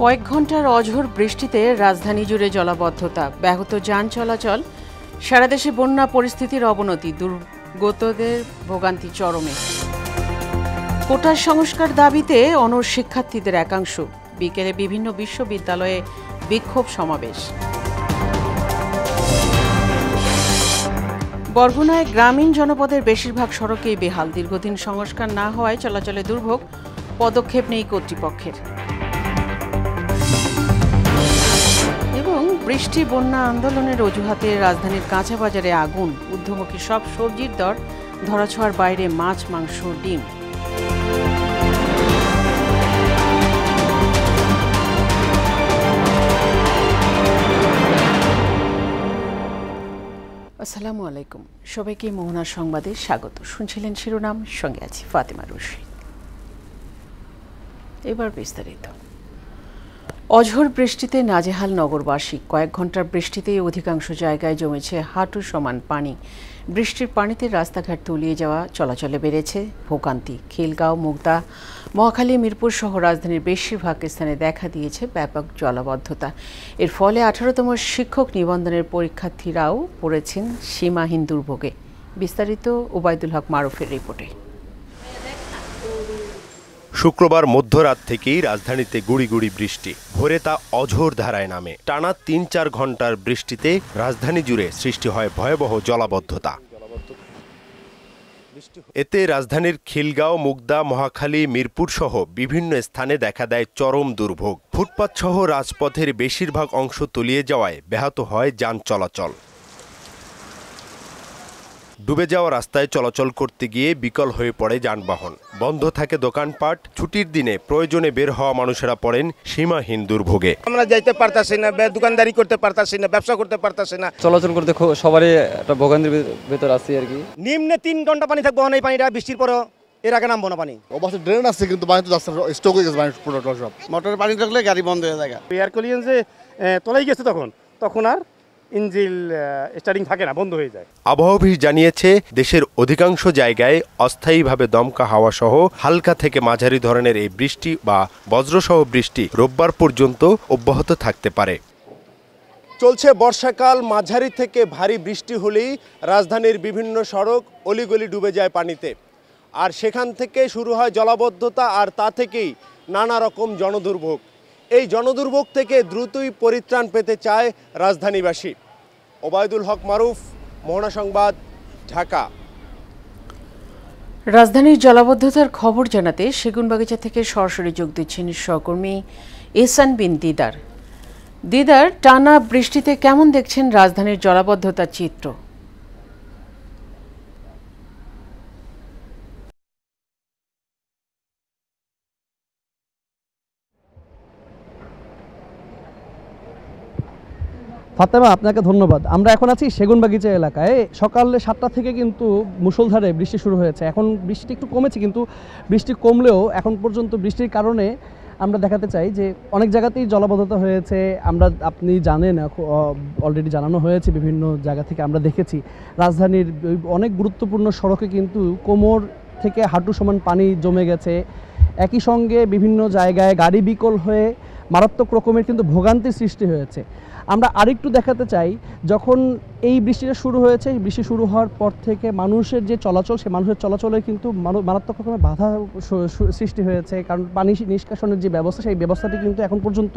কয়েক ঘন্টার অঝোর বৃষ্টিতে রাজধানী জুড়ে জলাবদ্ধতা, ব্যাহত যান চলাচল, সারা দেশে বন্যা পরিস্থিতির অবনতি, দুর্গতদের ভোগান্তি চরমে। কোটার সংস্কার দাবিতে অনড় শিক্ষার্থীদের একাংশ, বিকেলে বিভিন্ন বিশ্ববিদ্যালয়ে বিক্ষোভ সমাবেশ। বরগুনায় গ্রামীণ জনপদের বেশিরভাগ সড়কেই বেহাল, দীর্ঘদিন সংস্কার না হওয়ায় চলাচলে দুর্ভোগ, পদক্ষেপ নেই কর্তৃপক্ষের। এবং বৃষ্টি বন্যা আন্দোলনের অজুহাতে রাজধানীর কাঁচা বাজারে আগুন, ঊর্ধ্বমুখী সব সবজির দর ধরাছোঁয়ার বাইরে, মাছ, মাংস, ডিম। আসসালামু আলাইকুম, সবাইকে মোহনা সংবাদে স্বাগত। শুনছিলেন শিরোনাম, সঙ্গে আছি ফাতেমা রশিদ। এবার বিস্তারিত। অঝোর বৃষ্টিতে নাজেহাল নগরবাসী। কয়েক ঘন্টার বৃষ্টিতেই অধিকাংশ জায়গায় জমেছে হাঁটু সমান পানি। বৃষ্টির পানিতে রাস্তাঘাট তলিয়ে যাওয়া, চলাচলে বেড়েছে ভোগান্তি। খিলগাঁও, মুগদা, মহাখালী, মিরপুর সহ রাজধানীর বেশিরভাগ স্থানে দেখা দিয়েছে ব্যাপক জলাবদ্ধতা। এর ফলে 18তম শিক্ষক নিবন্ধনের পরীক্ষার্থীরাও পড়েছেন সীমাহীন দুর্ভোগে। বিস্তারিত ওবায়দুল হক মারুফের রিপোর্টে। শুক্রবার মধ্যরাত থেকেই রাজধানীতে গুড়ি গুড়ি বৃষ্টি, ভোরে তা অঝোর ধারায় নামে। টানা ৩-৪ ঘন্টার বৃষ্টিতে রাজধানী জুড়ে সৃষ্টি হয় ভয়াবহ জলাবদ্ধতা। এতে রাজধানীর খিলগাঁও, মুগদা, মহাখালী, মিরপুর সহ বিভিন্ন স্থানে দেখা দেয় চরম দুর্ভোগ। ফুটপাত সহ রাজপথের বেশিরভাগ অংশ তলিয়ে যাওয়ায় ব্যাহত হয় যান চলাচল। ডুবে যাওয়া রাস্তায় চলাচল করতে গিয়ে বিকল হয়ে পড়ে যানবাহন, বন্ধ থাকে দোকানপাট। ছুটির দিনে প্রয়োজনে বের হওয়া মানুষেরা পড়েন সীমাহীন দুর্ভোগে। আমরা যাইতে পারতাছি না, দোকানদারি করতে পারতাছি না, ব্যবসা করতে পারতাছি না, চলাচল করতে সবারই একটা ভোগান্তির ভেতর আছে আর কি। নিম্নে 3 ঘন্টা পানি থাকবো, এই পানিটা বৃষ্টির পরও এর আগে নামবো না পানি। অবশ্য ড্রেন আছে কিন্তু পানি তো যাচ্ছে, স্টক হয়ে গেছে পানি পুরো সব। মোটরের পানি থাকলে গাড়ি বন্ধ হয়ে যায়। এয়ার ক্লিয়ারেন্সে তলাই গেছে, তখন আর ইঞ্জিন স্টার্টিং থাকে না, বন্ধ হয়ে যায়। আবহাওয়া অফিস জানিয়েছে, দেশের অধিকাংশ জায়গায় অস্থায়ীভাবে দমকা হাওয়া সহ হালকা থেকে মাঝারি ধরনের এই বৃষ্টি বা বজ্রসহ বৃষ্টি রোববার পর্যন্ত অব্যাহত থাকতে পারে। চলছে বর্ষাকাল। মাঝারি থেকে ভারী বৃষ্টি হলেই রাজধানীর বিভিন্ন সড়ক অলিগলি ডুবে যায় পানিতে, আর সেখান থেকে শুরু হয় জলাবদ্ধতা, আর তা থেকেই নানা রকম জনদুর্ভোগ। এই জনদুর্ভোগ থেকে দ্রুতই পরিত্রাণ পেতে চায় রাজধানীবাসী। ওবায়দুল হক মারুফ, মোহনা সংবাদ, ঢাকা। রাজধানীর জলাবদ্ধতার খবর জানাতে সেগুনবাগিচা থেকে সরাসরি যোগ দিচ্ছেন সহকর্মী এহসান বিন দিদার। দিদার, টানা বৃষ্টিতে কেমন দেখছেন রাজধানীর জলাবদ্ধতার চিত্র? ফাতেমা, আপনাকে ধন্যবাদ। আমরা এখন আছি সেগুনবাগিচা এলাকায়। সকাল 7টা থেকে কিন্তু মুষলধারে বৃষ্টি শুরু হয়েছে। এখন বৃষ্টি একটু কমেছে, কিন্তু বৃষ্টি কমলেও এখন পর্যন্ত বৃষ্টির কারণে আমরা দেখাতে চাই যে অনেক জায়গাতেই জলাবদ্ধতা হয়েছে। আপনি জানেন, অলরেডি জানানো হয়েছে বিভিন্ন জায়গা থেকে। আমরা দেখেছি রাজধানীর অনেক গুরুত্বপূর্ণ সড়কে কিন্তু কোমর থেকে হাঁটু সমান পানি জমে গেছে। একই সঙ্গে বিভিন্ন জায়গায় গাড়ি বিকল হয়ে মারাত্মক রকমের কিন্তু ভোগান্তির সৃষ্টি হয়েছে। আমরা আরেকটু দেখাতে চাই, যখন এই বৃষ্টিটা শুরু হয়েছে, এই বৃষ্টি শুরু হওয়ার পর থেকে মানুষের যে চলাচল, সেই মানুষের চলাচলে কিন্তু মারাত্মক রকমের বাধা সৃষ্টি হয়েছে। কারণ পানি নিষ্কাশনের যে ব্যবস্থা, সেই ব্যবস্থাটি কিন্তু এখন পর্যন্ত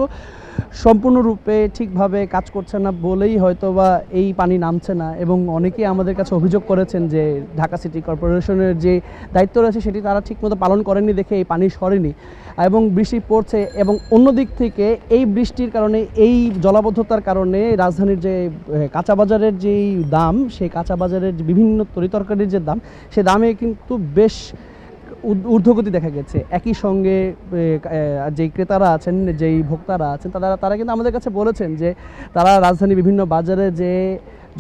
সম্পূর্ণরূপে ঠিকভাবে কাজ করছে না বলেই হয়তো বা এই পানি নামছে না। এবং অনেকেই আমাদের কাছে অভিযোগ করেছেন যে ঢাকা সিটি কর্পোরেশনের যে দায়িত্ব রয়েছে সেটি তারা ঠিকমতো পালন করেনি দেখে এই পানি সরেনি এবং বৃষ্টি পড়ছে। এবং অন্যদিক থেকে এই বৃষ্টির কারণে, এই জলাবদ্ধতার কারণে রাজধানীর যে কাঁচা বাজারের যেই দাম, সেই কাঁচা বাজারের বিভিন্ন তরিতরকারির যে দাম, সে দামে কিন্তু বেশ ঊর্ধ্বগতি দেখা গেছে। একই সঙ্গে যেই ক্রেতারা আছেন, যেই ভোক্তারা আছেন, তারা কিন্তু আমাদের কাছে বলেছেন যে তারা রাজধানীর বিভিন্ন বাজারে যে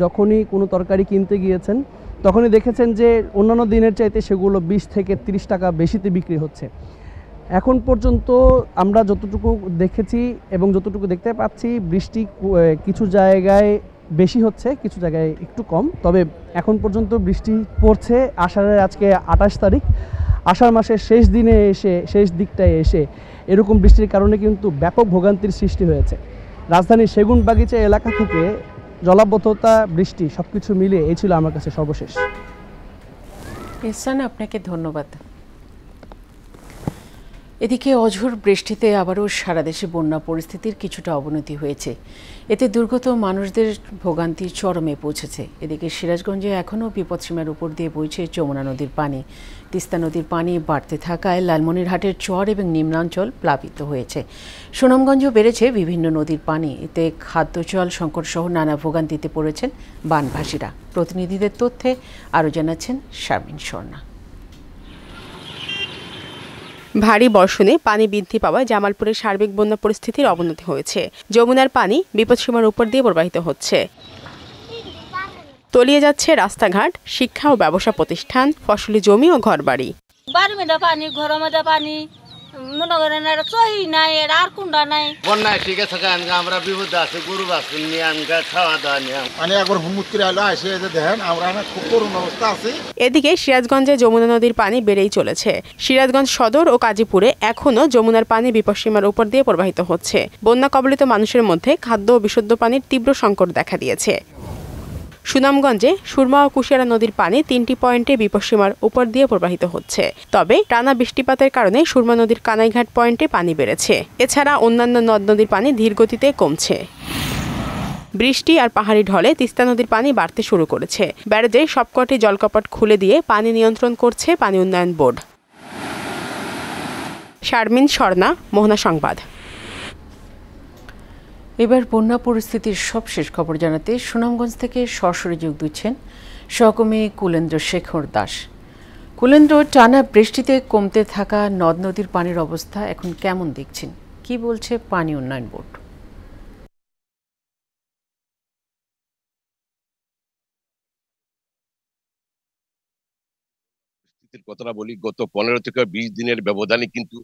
যখনই কোনো তরকারি কিনতে গিয়েছেন, তখনই দেখেছেন যে অন্যান্য দিনের চাইতে সেগুলো 20 থেকে 30 টাকা বেশিতে বিক্রি হচ্ছে। এখন পর্যন্ত আমরা যতটুকু দেখেছি এবং যতটুকু দেখতে পাচ্ছি, বৃষ্টি কিছু জায়গায় বেশি হচ্ছে, কিছু জায়গায় একটু কম। তবে এখন পর্যন্ত বৃষ্টি পড়ছে। আষাঢ়ের আজকে 28 তারিখ। আষাঢ় মাসের শেষ দিনে এসে শেষ দিকটায় এসে এরকম বৃষ্টির কারণে কিন্তু ব্যাপক ভোগান্তির সৃষ্টি হয়েছে। রাজধানীর সেগুনবাগিচা এলাকা থেকে জলাবদ্ধতা, বৃষ্টি সবকিছু মিলিয়ে এই ছিল আমার কাছে সর্বশেষ। ইহসান, আপনাকে ধন্যবাদ। এদিকে অঝোর বৃষ্টিতে আবারও সারা দেশে বন্যা পরিস্থিতির কিছুটা অবনতি হয়েছে। এতে দুর্গত মানুষদের ভোগান্তির চরমে পৌঁছেছে। এদিকে সিরাজগঞ্জে এখনও বিপদসীমার উপর দিয়ে বইছে যমুনা নদীর পানি। তিস্তা নদীর পানি বাড়তে থাকায় লালমনিরহাটের চর এবং নিম্নাঞ্চল প্লাবিত হয়েছে। সুনামগঞ্জেও বেড়েছে বিভিন্ন নদীর পানি। এতে খাদ্য জল সংকট সহ নানা ভোগান্তিতে পড়েছেন বানভাসীরা। প্রতিনিধিদের তথ্যে আরও জানাচ্ছেন শারমিন স্বর্ণা। ভারী বর্ষণে পানি বৃদ্ধি পাওয়ায় জামালপুরের সার্বিক বন্যা পরিস্থিতির অবনতি হয়েছে। যমুনার পানি বিপদসীমার উপর দিয়ে প্রবাহিত হচ্ছে। তলিয়ে যাচ্ছে রাস্তাঘাট, শিক্ষা ও ব্যবসা প্রতিষ্ঠান, ফসলি জমি ও ঘরবাড়ি। বাড়ির মধ্যে পানি, ঘরের মধ্যে পানি, মনে করেন চই নাই, আর কুন্ডা নাই। বন্যায় ঠিক আছে, আমরা বিপদে আছি, গরু বাছুর নিয়ে আমরা খাওয়া দাওয়া নিয়ে মানে একবার হুমুত করে আলো আসে দেখেন আমরা খুব করুণ অবস্থা আছি। এদিকে সিরাজগঞ্জে যমুনা নদীর পানি বেড়েই চলেছে। সিরাজগঞ্জ সদর ও কাজীপুরে এখনও যমুনার পানি বিপদসীমার উপর দিয়ে প্রবাহিত হচ্ছে। বন্যা কবলিত মানুষের মধ্যে খাদ্য ও বিশুদ্ধ পানির তীব্র সংকট দেখা দিয়েছে। সুনামগঞ্জে সুরমা ও কুশিয়ারা নদীর পানি 3টি পয়েন্টে বিপদসীমার উপর দিয়ে প্রবাহিত হচ্ছে। তবে টানা বৃষ্টিপাতের কারণে সুরমা নদীর কানাইঘাট পয়েন্টে পানি বেড়েছে। এছাড়া অন্যান্য নদ নদীর পানি ধীর গতিতে কমছে। বৃষ্টি আর পাহাড়ি ঢলে তিস্তা নদীর পানি বাড়তে শুরু করেছে। ব্যারেজে সবকটি জলকপাট খুলে দিয়ে পানি নিয়ন্ত্রণ করছে পানি উন্নয়ন বোর্ড। শারমিন স্বর্ণা, মোহনা সংবাদ। এবার বন্যা পরিস্থিতির সবশেষ খবর জানাতে সুনামগঞ্জ থেকে সরাসরি যোগ দিচ্ছেন সহকর্মী কুলেন্দ্র শেখর দাস। কুলেন্দ্র, টানা বৃষ্টিতে কমতে থাকা নদ নদীর পানির অবস্থা এখন কেমন দেখছেন? কি বলছে পানি উন্নয়ন বোর্ড? কথাটা বলি, গত 15 থেকে 20 দিনের ব্যবধানে কিন্তু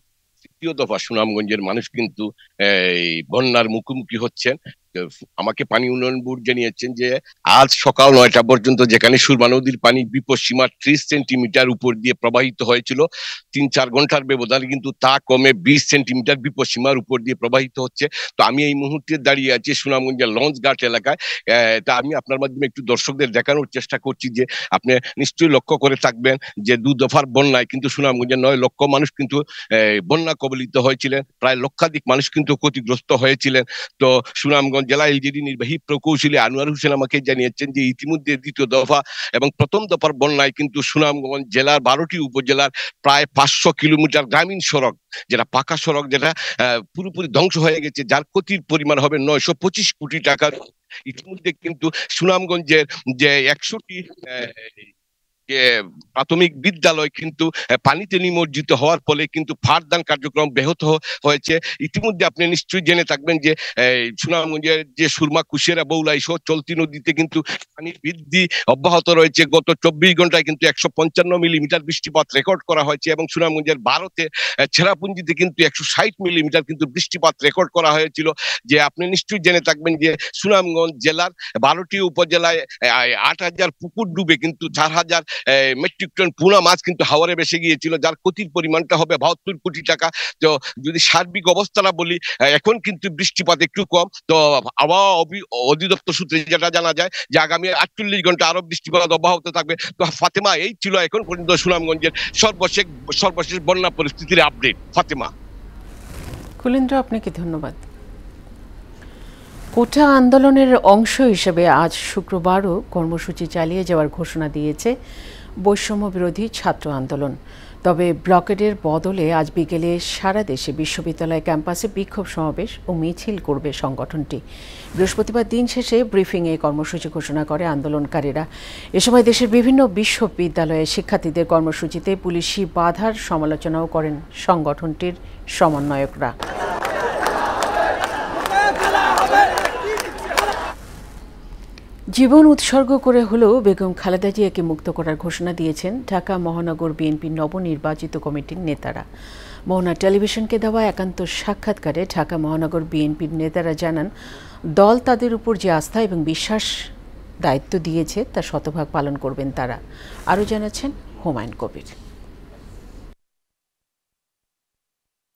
তৃতীয় দফা সুনামগঞ্জের মানুষ কিন্তু এই বন্যার মুখোমুখি হচ্ছেন। আমাকে পানি উন্নয়ন বোর্ড জানিয়েছেন যে আজ সকাল 9টা পর্যন্ত যেখানে সুরমা নদীর পানি বিপদসীমার 30 সেন্টিমিটার উপর দিয়ে প্রবাহিত হয়েছিল, 3-4 ঘন্টার ব্যবধানে কিন্তু তা কমে 20 সেন্টিমিটার বিপদসীমার উপর দিয়ে প্রবাহিত হচ্ছে। তো আমি এই মুহূর্তে দাঁড়িয়ে আছি সুনামগঞ্জের লঞ্চঘাট এলাকায়। তা আমি আপনার মাধ্যমে একটু দর্শকদের দেখানোর চেষ্টা করছি যে আপনি নিশ্চয়ই লক্ষ্য করে থাকবেন যে 2 দফার বন্যায় কিন্তু সুনামগঞ্জের 9 লক্ষ মানুষ কিন্তু বন্যা কবলিত হয়েছিলেন। প্রায় লক্ষাধিক মানুষ কিন্তু ক্ষতিগ্রস্ত হয়েছিলেন। তো সুনামগঞ্জ জেলা এলজিডি নির্বাহী প্রকৌশলী আনোয়ার হোসেন আমাকে জানিয়েছেন যে ইতিমধ্যে দ্বিতীয় দফা এবং প্রথম দফার বন্যায় কিন্তু সুনামগঞ্জ জেলার 12টি উপজেলার প্রায় 500 কিলোমিটার গ্রামীণ সড়ক, যেটা পাকা সড়ক, যেটা পুরোপুরি ধ্বংস হয়ে গেছে, যার ক্ষতির পরিমাণ হবে 925 কোটি টাকার। ইতিমধ্যে কিন্তু সুনামগঞ্জের যে 100টি প্রাথমিক বিদ্যালয় কিন্তু পানিতে নিমজ্জিত হওয়ার ফলে কিন্তু পাঠদান কার্যক্রম ব্যাহত হয়েছে। ইতিমধ্যে আপনি নিশ্চয়ই জেনে থাকবেন যে সুনামগঞ্জের যে সুরমা, কুশিয়ারা, বৌলাই সহ চলতি নদীতে কিন্তু পানির বৃদ্ধি অব্যাহত রয়েছে। গত 24 ঘন্টায় কিন্তু 155 মিলিমিটার বৃষ্টিপাত রেকর্ড করা হয়েছে এবং সুনামগঞ্জের ভারতে ছেড়াপুঞ্জিতে কিন্তু 160 মিলিমিটার কিন্তু বৃষ্টিপাত রেকর্ড করা হয়েছিল। যে আপনি নিশ্চয়ই জেনে থাকবেন যে সুনামগঞ্জ জেলার 12টি উপজেলায় 8,000 পুকুর ডুবে কিন্তু 4,000 মেট্রিক টন পোনা মাছ কিন্তু হাওরে ভেসে গিয়েছিল, যার ক্ষতির পরিমাণটা হবে 72 কোটি টাকা। তো যদি সার্বিক অবস্থাটা বলি, এখন কিন্তু বৃষ্টিপাত একটু কম। তো আবহাওয়া অধিদপ্তর সূত্রে যেটা জানা যায় যে আগামী 48 ঘন্টা আরো বৃষ্টিপাত অব্যাহত থাকবে। তো ফাতেমা, এই ছিল এখন পর্যন্ত সুনামগঞ্জের সর্বশেষ বন্যা পরিস্থিতির আপডেট। ফাতেমা। কুলেন্দ্র, আপনাকে ধন্যবাদ। কোটা আন্দোলনের অংশ হিসেবে আজ শুক্রবারও কর্মসূচি চালিয়ে যাওয়ার ঘোষণা দিয়েছে বৈষম্য বিরোধী ছাত্র আন্দোলন। তবে ব্লকেডের বদলে আজ বিকেলে সারা দেশে বিশ্ববিদ্যালয় ক্যাম্পাসে বিক্ষোভ সমাবেশ ও মিছিল করবে সংগঠনটি। বৃহস্পতিবার দিন শেষে ব্রিফিংয়ে কর্মসূচি ঘোষণা করে আন্দোলনকারীরা। এ সময় দেশের বিভিন্ন বিশ্ববিদ্যালয়ে শিক্ষার্থীদের কর্মসূচিতে পুলিশি বাধার সমালোচনাও করেন সংগঠনটির সমন্বয়করা। জীবন উৎসর্গ করে হলেও বেগম খালেদা জিয়াকে মুক্ত করার ঘোষণা দিয়েছেন ঢাকা মহানগর বিএনপির নবনির্বাচিত কমিটির নেতারা। মোহনা টেলিভিশনকে দেওয়া একান্ত সাক্ষাৎকারে ঢাকা মহানগর বিএনপির নেতারা জানান, দল তাদের উপর যে আস্থা এবং বিশ্বাস দায়িত্ব দিয়েছে তা শতভাগ পালন করবেন তারা। আরও জানাচ্ছেন হুমায়ুন কবির।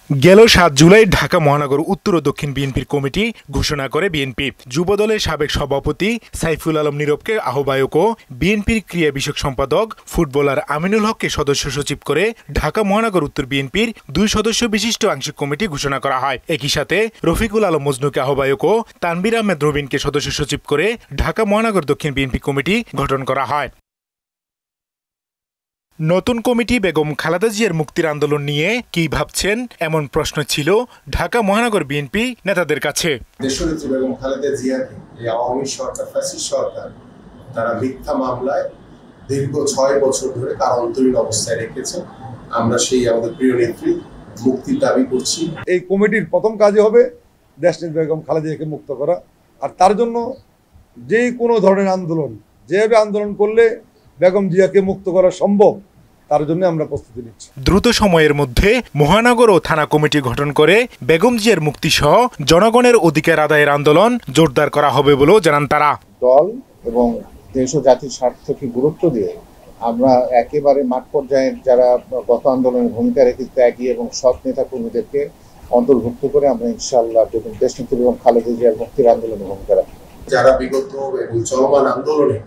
গেল 7 জুলাই ঢাকা মহানগর উত্তর ও দক্ষিণ বিএনপির কমিটি ঘোষণা করে বিএনপি। যুবদলের সাবেক সভাপতি সাইফুল আলম নীরবকে আহ্বায়ক ও বিএনপির ক্রিয়া বিষয়ক সম্পাদক ফুটবলার আমিনুল হককে সদস্য সচিব করে ঢাকা মহানগর উত্তর বিএনপির 2 সদস্য বিশিষ্ট আংশিক কমিটি ঘোষণা করা হয়। একই সাথে রফিকুল আলম মজনুকে আহ্বায়ক ও তানবির আহমেদ রবিনকে সদস্য সচিব করে ঢাকা মহানগর দক্ষিণ বিএনপি কমিটি গঠন করা হয়। নতুন কমিটি বেগম খালেদা জিয়ার মুক্তির আন্দোলন নিয়ে কি ভাবছেন এমন প্রশ্ন ছিল ঢাকা মহানগর বিএনপি নেতাদের কাছে। দেশনেত্রী বেগম খালেদা জিয়াকে এই আওয়ামী সরকার, ফ্যাসিস্ট সরকার, তারা মিথ্যা মামলায় দীর্ঘ 6 বছর ধরে কারান্তরীণ অবস্থায় রেখেছে। আমরা সেই আমাদের প্রিয় নেত্রী মুক্তির দাবি করছি। এই কমিটির প্রথম কাজই হবে দেশনেত্রী বেগম খালেদা জিয়াকে মুক্ত করা, আর তার জন্য যে কোনো ধরনের আন্দোলন, যেভাবে আন্দোলন করলে বেগম জিয়াকে মুক্ত করা সম্ভব, তার জন্য আমরা প্রস্তুতি নিচ্ছি। দ্রুত সময়ের মধ্যে মহানগর ও থানা কমিটি গঠন করে বেগম জিয়ার মুক্তি সহ জনগণের অধিকার আদায়ের আন্দোলন জোরদার করা হবে বলেও জানান তারা। দল এবং দেশ ও জাতির স্বার্থকে গুরুত্ব দিয়ে আমরা একেবারে মাঠ পর্যায়ে যারা গত আন্দোলনের ভূমিকা রেখে ত্যাগী এবং সৎ নেতা কর্মীদেরকে অন্তর্ভুক্ত করে আমরা ইনশাআল্লাহ দেশনেত্রী বেগম খালেদা জিয়ার মুক্তির আন্দোলনে ভূমিকা রাখি। যারা বিগত এবং চলমান আন্দোলনে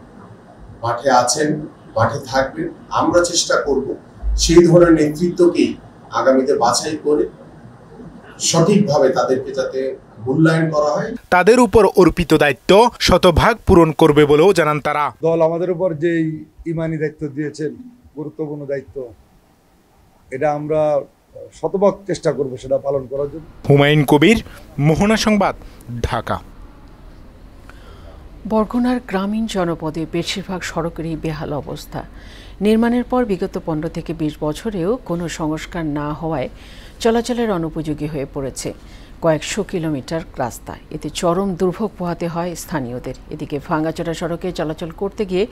মাঠে আছেন, মাঠে থাকবেন, আমরা চেষ্টা করব সেই ধরনের নেতৃত্বকেই আগামীতে বাছাই করে সঠিকভাবে তাদেরকে যাতে মূল্যায়ন করা হয়। তাদের উপর অর্পিত দায়িত্ব শতভাগ পূরণ করবে বলেও জানান তারা। দল আমাদের উপর যেই ইমানি দায়িত্ব দিয়েছেন, গুরুত্বপূর্ণ দায়িত্ব, এটা আমরা শতভাগ চেষ্টা করব সেটা পালন করার জন্য। হুমায়ুন কবির, মোহনা সংবাদ, ঢাকা। বরগুনার গ্রামীণ জনপদে বেশিরভাগ সড়কেরই বেহাল অবস্থা। নির্মাণের পর বিগত 15 থেকে 20 বছরেও কোনো সংস্কার না হওয়ায় চলাচলের অনুপযোগী হয়ে পড়েছে কয়েকশো কিলোমিটার রাস্তা। এতে চরম দুর্ভোগ পোহাতে হয় স্থানীয়দের। এদিকে ভাঙাচোরা সড়কে চলাচল করতে গিয়ে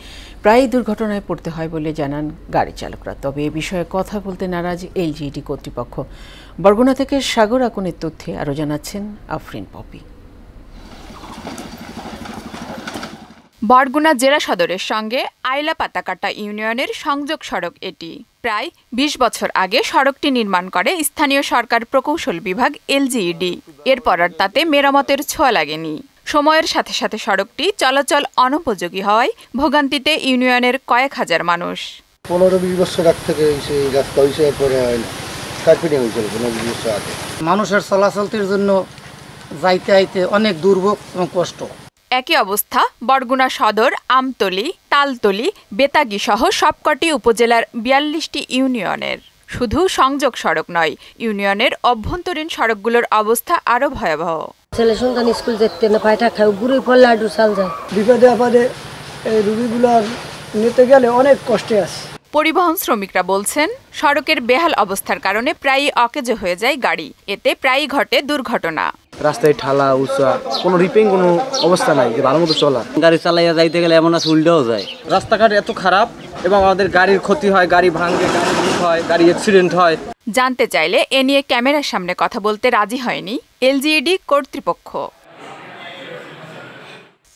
প্রায়ই দুর্ঘটনায় পড়তে হয় বলে জানান গাড়ি চালকরা। তবে এ বিষয়ে কথা বলতে নারাজ এলজিইডি কর্তৃপক্ষ। বরগুনা থেকে সাগর আকুনের তথ্যে আরও জানাচ্ছেন আফরিন পপি। বরগুনা জেলা সদরের সঙ্গে আইলা পাতাকাটা ইউনিয়নের সংযোগ সড়ক এটি। প্রায় 20 বছর আগে সড়কটি নির্মাণ করে স্থানীয় সরকার প্রকৌশল বিভাগ এলজিইডি। এরপর আর তাতে মেরামতের ছোঁয়া লাগেনি। সময়ের সাথে সাথে সড়কটি চলাচল অনুপযোগী হওয়ায় ভোগান্তিতে ইউনিয়নের কয়েক হাজার মানুষ। 15-20 বছর আগ থেকে সেই রাস্তা হয়েছে, এরপরে কার্পেটিং হয়েছিল 15-20 বছর আগে। মানুষের চলাচলের জন্য যাইতে আইতে অনেক দুর্ভোগ এবং কষ্ট। একই অবস্থা বরগুনা সদর, আমতলী, তালতলী, বেতাগী সহ সবকটি উপজেলার 42টি ইউনিয়নের। শুধু সংযোগ সড়ক নয়, ইউনিয়নের অভ্যন্তরীণ সড়কগুলোর অবস্থা আরো ভয়াবহ। ছেলে সন্তান স্কুল যেতে না পায়টা খায়, বুড়ি পড়লে আডু চাল যায়। বিপদে আপদে এই রোগীগুলো নিতে গেলে অনেক কষ্টে আছে। পরিবহন শ্রমিকরা বলছেন, সড়কের বেহাল অবস্থার কারণে প্রায়ই অকেজো হয়ে যায় গাড়ি। এতে প্রায়ই ঘটে দুর্ঘটনা। রাস্তায় ঠালা উঁচা, কোনো রিপেয়ারিং কোনো অবস্থা নাই যে ভালো মতো চলা। গাড়ি চালাইয়া যাইতে গেলে এমন আছে উল্টেও যায়। রাস্তাঘাট এত খারাপ এবং আমাদের গাড়ির ক্ষতি হয়, গাড়ি ভাঙে, গাড়ি লিক হয়, গাড়ি অ্যাক্সিডেন্ট হয়। জানতে চাইলে এ নিয়ে ক্যামেরার সামনে কথা বলতে রাজি হয়নি এলজিইডি কর্তৃপক্ষ।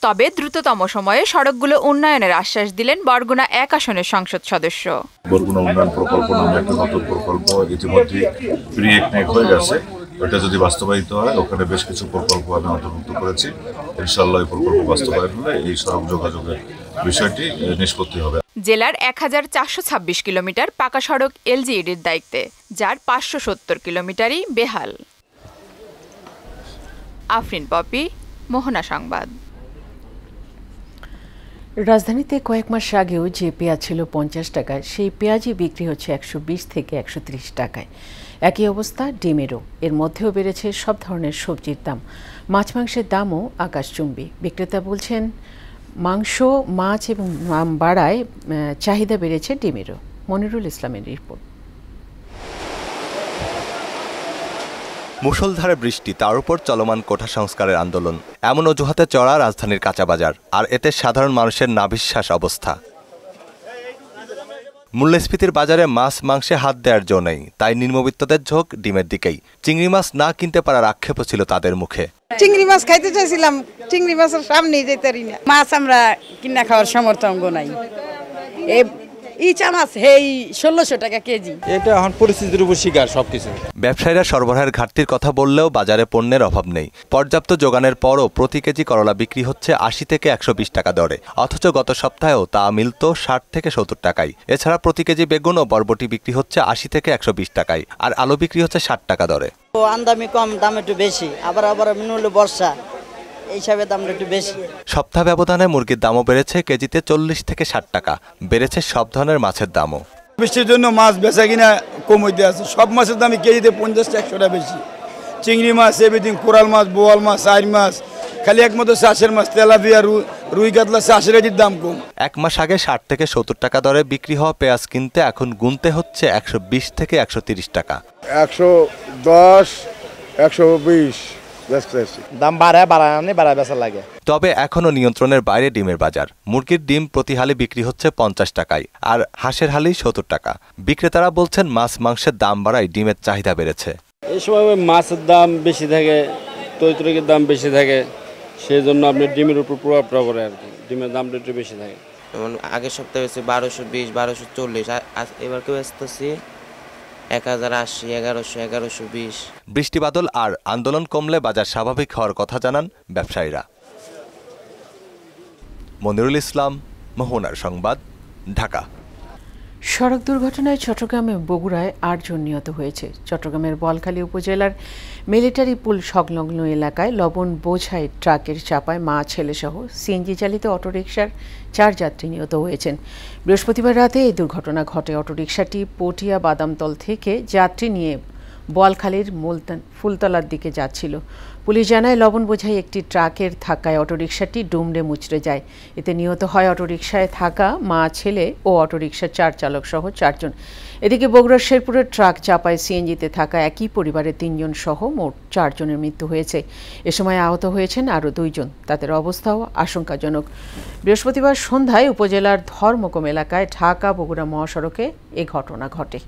তবে দ্রুততম সময়ে সড়কগুলো উন্নয়নের আশ্বাস দিলেন বরগুনা 1 আসনের সংসদ সদস্য। বরগুনা উন্নয়ন প্রকল্প নামে একটা নতুন প্রকল্প ইতিমধ্যে প্রি-একনেক হয়ে গেছে। ওইটা যদি বাস্তবায়িত হয়, ওখানে বেশ কিছু প্রকল্প আমি অন্তর্ভুক্ত করেছি। ইনশাআল্লাহ এই প্রকল্প বাস্তবায়ন হলে এই সড়ক যোগাযোগের বিষয়টি নিষ্পত্তি হবে। জেলার 1426 কিলোমিটার পাকা সড়ক এলজিইডির দায়িত্বে, যার 570 কিলোমিটারই বেহাল। আফরিন পপি, মোহনা সংবাদ। রাজধানীতে কয়েক মাস আগেও যে পেঁয়াজ ছিল 50 টাকায়, সেই পেঁয়াজই বিক্রি হচ্ছে 120 থেকে 130 টাকায়। একই অবস্থা ডিমেরও। এর মধ্যেও বেড়েছে সব ধরনের সবজির দাম। মাছ মাংসের দামও আকাশচুম্বী। বিক্রেতা বলছেন, মাংস, মাছ এবং দাম বাড়ায় চাহিদা বেড়েছে ডিমেরও। মনিরুল ইসলামের রিপোর্ট। মুষলধারে বৃষ্টি, তার উপর চলমান কোঠা সংস্কারের আন্দোলন, এমন অজুহাতে চড়া রাজধানীর কাঁচা বাজার, আর এতে সাধারণ মানুষের নাভিশ্বাস অবস্থা। মূল্যস্ফীতির বাজারে মাছ মাংসে হাত দেওয়ার জো নেই, তাই নিম্নবিত্তদের ঝোঁক ডিমের দিকেই। চিংড়ি মাছ না কিনতে পারার আক্ষেপও ছিল তাদের মুখে। চিংড়ি মাছ খাইতে চাইছিলাম, চিংড়ি মাছের সামনেই যেতে পারি না। মাছ আমরা কিনা খাওয়ার সামর্থ্য নাই। ইচা মাছ হেই 1600 টাকা কেজি। এটা এখন পরিস্থিতির উপর শিকার সবকিছু। ব্যবসায়ীরা সরবরাহের ঘাটতির কথা বললেও বাজারে পণ্যের অভাব নেই। পর্যাপ্ত যোগানের পরও প্রতি কেজি করলা বিক্রি হচ্ছে 80 থেকে 120 টাকা দরে, অথচ গত সপ্তাহেও তা মিলত 60 থেকে 70 টাকায়। এছাড়া প্রতি কেজি বেগুন ও বরবটি বিক্রি হচ্ছে 80 থেকে 120 টাকায়, আর আলু বিক্রি হচ্ছে 60 টাকা দরে। আমদানি কম, দাম একটু বেশি, আবার মিনুল বর্ষা, এই হিসাবে দামটা একটু বেশি। সপ্তাহ ব্যবধানে মুরগির দামও বেড়েছে কেজিতে 40 থেকে 60 টাকা। বেড়েছে সব ধরনের মাছের দামও। বৃষ্টির জন্য মাছ বেচা কিনা কম হইতে আছে, সব মাছের দামই কেজিতে 50-100 টাকা বেশি। চিংড়ি মাছ, এভরিথিং, কোরাল মাছ, বোয়াল মাছ, আইর মাছ, খালি একমাত্র চাষের মাছ তেলাপিয়া, রুই কাতলা চাষের দাম কম। এক মাস আগে 60 থেকে 70 টাকা দরে বিক্রি হওয়া পেঁয়াজ কিনতে এখন গুনতে হচ্ছে 120 থেকে 130 টাকা। 110, 120 দাম বাড়ায় বেচা লাগে। তবে এখনো নিয়ন্ত্রণের বাইরে ডিমের বাজার। মুরগির ডিম প্রতি হালি বিক্রি হচ্ছে 50 টাকায়, আর হাঁসের হালি 70 টাকা। বিক্রেতারা বলছেন মাছ মাংসের দাম বাড়ায় ডিমের চাহিদা বেড়েছে। এই সময় মাছের দাম বেশি থাকে, তৈতরিকের দাম বেশি থাকে, সেই জন্য আপনি ডিমের উপর প্রভাবটা পড়ে আর কি, ডিমের দামটা একটু বেশি থাকে। যেমন আগের সপ্তাহে হচ্ছে 1220, 1240, এবার কেউ আসতেছি 1080, 1100, 1120। বৃষ্টিবাদল আর আন্দোলন কমলে বাজার স্বাভাবিক হওয়ার কথা জানান ব্যবসায়ীরা। মনিরুল ইসলাম, মোহনার সংবাদ, ঢাকা। সড়ক দুর্ঘটনায় চট্টগ্রামে বগুড়ায় 8 জন নিহত হয়েছে। চট্টগ্রামের বোয়ালখালী উপজেলার মিলিটারি পুল সংলগ্ন এলাকায় লবণ বোঝাই ট্রাকের চাপায় মা ছেলেসহ সিএনজি চালিত অটোরিকশার 4 যাত্রী নিহত হয়েছেন। বৃহস্পতিবার রাতে এই দুর্ঘটনা ঘটে। অটোরিকশাটি পটিয়া বাদামতল থেকে যাত্রী নিয়ে বোয়ালখালীর ফুলতলার দিকে যাচ্ছিল। পুলিশ জানায় লবণ বোঝাই একটি ট্রাকের ধাক্কায় অটোরিকশাটি ডুমড়ে মুচড়ে যায়। এতে নিহত হয় অটোরিকশায় থাকা মা ছেলে ও অটোরিকশার 4 চালক সহ 4 জন। এদিকে বগুড়ার শেরপুরের ট্রাক চাপায় সিএনজিতে থাকা একই পরিবারের 3 জন সহ মোট 4 জনের মৃত্যু হয়েছে। এ সময় আহত হয়েছেন আরও 2 জন। তাদের অবস্থাও আশঙ্কাজনক। বৃহস্পতিবার সন্ধ্যায় উপজেলার ধর্মকম এলাকায় ঢাকা বগুড়া মহাসড়কে এ ঘটনা ঘটে।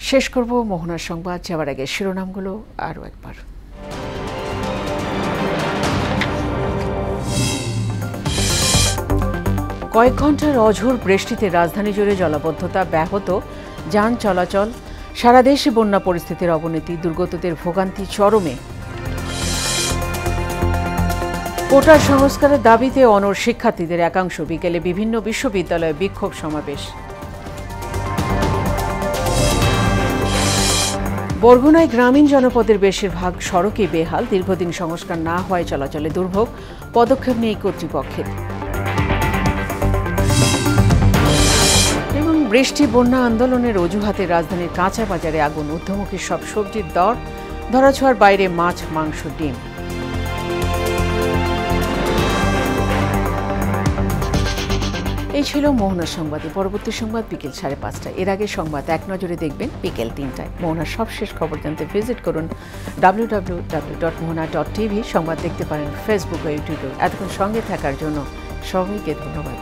শেষ করব মোহনার সংবাদ, যাওয়ার আগে শিরোনামগুলো আরও একবার। কয়েক ঘন্টার অঝোর বৃষ্টিতে রাজধানী জুড়ে জলাবদ্ধতা ব্যাহত, যান চলাচল, সারা দেশে বন্যা পরিস্থিতির অবনতি, দুর্গতদের ভোগান্তি চরমে। কোটার সংস্কারের দাবিতে অনড় শিক্ষার্থীদের একাংশ, বিকেলে বিভিন্ন বিশ্ববিদ্যালয়ে বিক্ষোভ সমাবেশ। বরগুনায় গ্রামীণ জনপদের বেশিরভাগ সড়কই বেহাল, দীর্ঘদিন সংস্কার না হওয়ায় চলাচলে দুর্ভোগ, পদক্ষেপ নেই কর্তৃপক্ষের। এবং বৃষ্টি বন্যা আন্দোলনের অজুহাতে রাজধানীর কাঁচা বাজারে আগুন, ঊর্ধ্বমুখী সব সবজির দর, ধরাছোঁয়ার বাইরে মাছ, মাংস, ডিম। এই ছিল মোহনার সংবাদে। পরবর্তী সংবাদ বিকেল 5:30টায়। এর আগে সংবাদ এক নজরে দেখবেন বিকেল 3টায়। মোহনার সবশেষ খবর জানতে ভিজিট করুন www.mohana.tv। সংবাদ দেখতে পারেন ফেসবুক ও ইউটিউবে। এতক্ষণ সঙ্গে থাকার জন্য সবাইকে ধন্যবাদ।